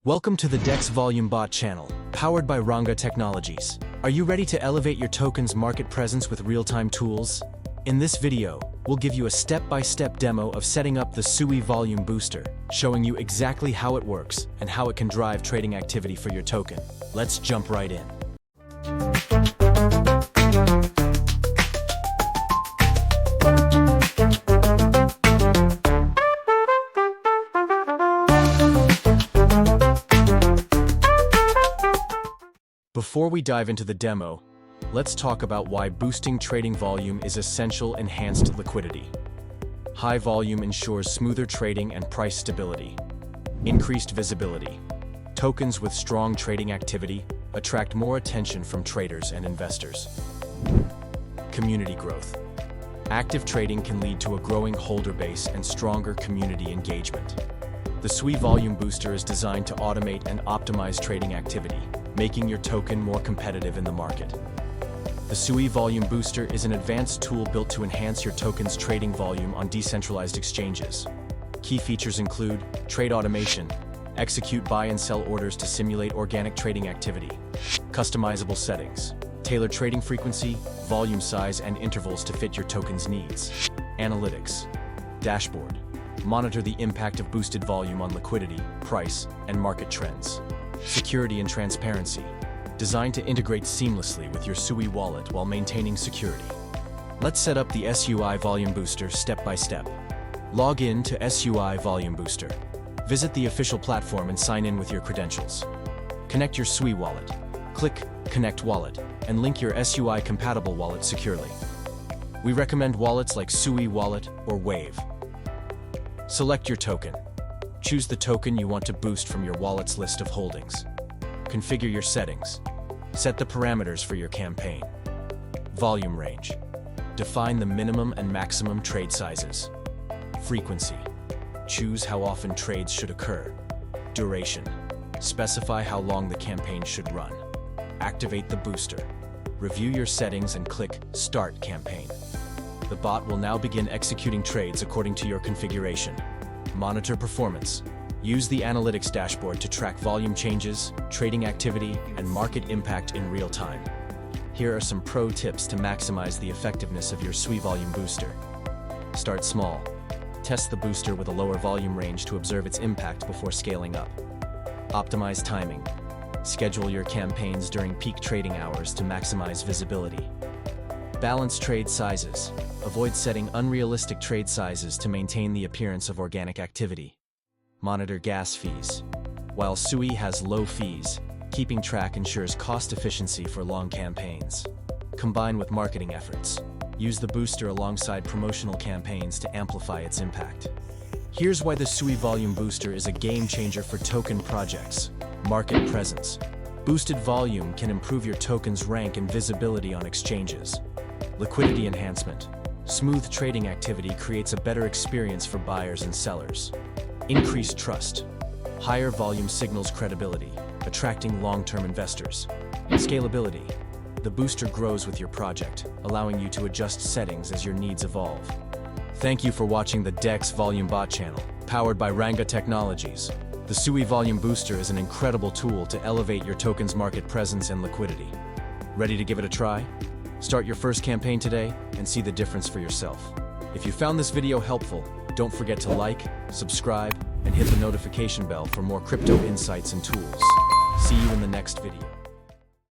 Welcome to the DEX Volume Bot channel, powered by Ranga Technologies. Are you ready to elevate your token's market presence with real-time tools? In this video, we'll give you a step-by-step demo of setting up the Sui Volume Booster, showing you exactly how it works and how it can drive trading activity for your token. Let's jump right in. Before we dive into the demo, let's talk about why boosting trading volume is essential. Enhanced liquidity. High volume ensures smoother trading and price stability. Increased visibility. Tokens with strong trading activity attract more attention from traders and investors. Community growth. Active trading can lead to a growing holder base and stronger community engagement. The Sui Volume Booster is designed to automate and optimize trading activity, making your token more competitive in the market. The Sui Volume Booster is an advanced tool built to enhance your token's trading volume on decentralized exchanges. Key features include trade automation, execute buy and sell orders to simulate organic trading activity, customizable settings, tailor trading frequency, volume size, and intervals to fit your token's needs, analytics, dashboard, monitor the impact of boosted volume on liquidity, price, and market trends. Security and transparency, designed to integrate seamlessly with your Sui wallet while maintaining security. Let's set up the Sui Volume Booster step by step. Log in to Sui Volume Booster. Visit the official platform and sign in with your credentials. Connect your Sui wallet. Click Connect Wallet and link your Sui compatible wallet securely. We recommend wallets like Sui Wallet or Wave. Select your token. Choose the token you want to boost from your wallet's list of holdings. Configure your settings. Set the parameters for your campaign. Volume range. Define the minimum and maximum trade sizes. Frequency. Choose how often trades should occur. Duration. Specify how long the campaign should run. Activate the booster. Review your settings and click Start Campaign. The bot will now begin executing trades according to your configuration. Monitor performance. Use the analytics dashboard to track volume changes, trading activity, and market impact in real time. Here are some pro tips to maximize the effectiveness of your Sui Volume Booster. Start small. Test the booster with a lower volume range to observe its impact before scaling up. Optimize timing. Schedule your campaigns during peak trading hours to maximize visibility. Balance trade sizes. Avoid setting unrealistic trade sizes to maintain the appearance of organic activity. Monitor gas fees. While Sui has low fees, keeping track ensures cost efficiency for long campaigns. Combine with marketing efforts. Use the booster alongside promotional campaigns to amplify its impact. Here's why the Sui Volume Booster is a game changer for token projects. Market presence. Boosted volume can improve your token's rank and visibility on exchanges. Liquidity enhancement. Smooth trading activity creates a better experience for buyers and sellers. Increased trust. Higher volume signals credibility, attracting long-term investors. Scalability. The booster grows with your project, allowing you to adjust settings as your needs evolve. Thank you for watching the DEX Volume Bot channel, powered by Ranga Technologies. The Sui Volume Booster is an incredible tool to elevate your token's market presence and liquidity. Ready to give it a try? Start your first campaign today and see the difference for yourself. If you found this video helpful, don't forget to like, subscribe, and hit the notification bell for more crypto insights and tools. See you in the next video.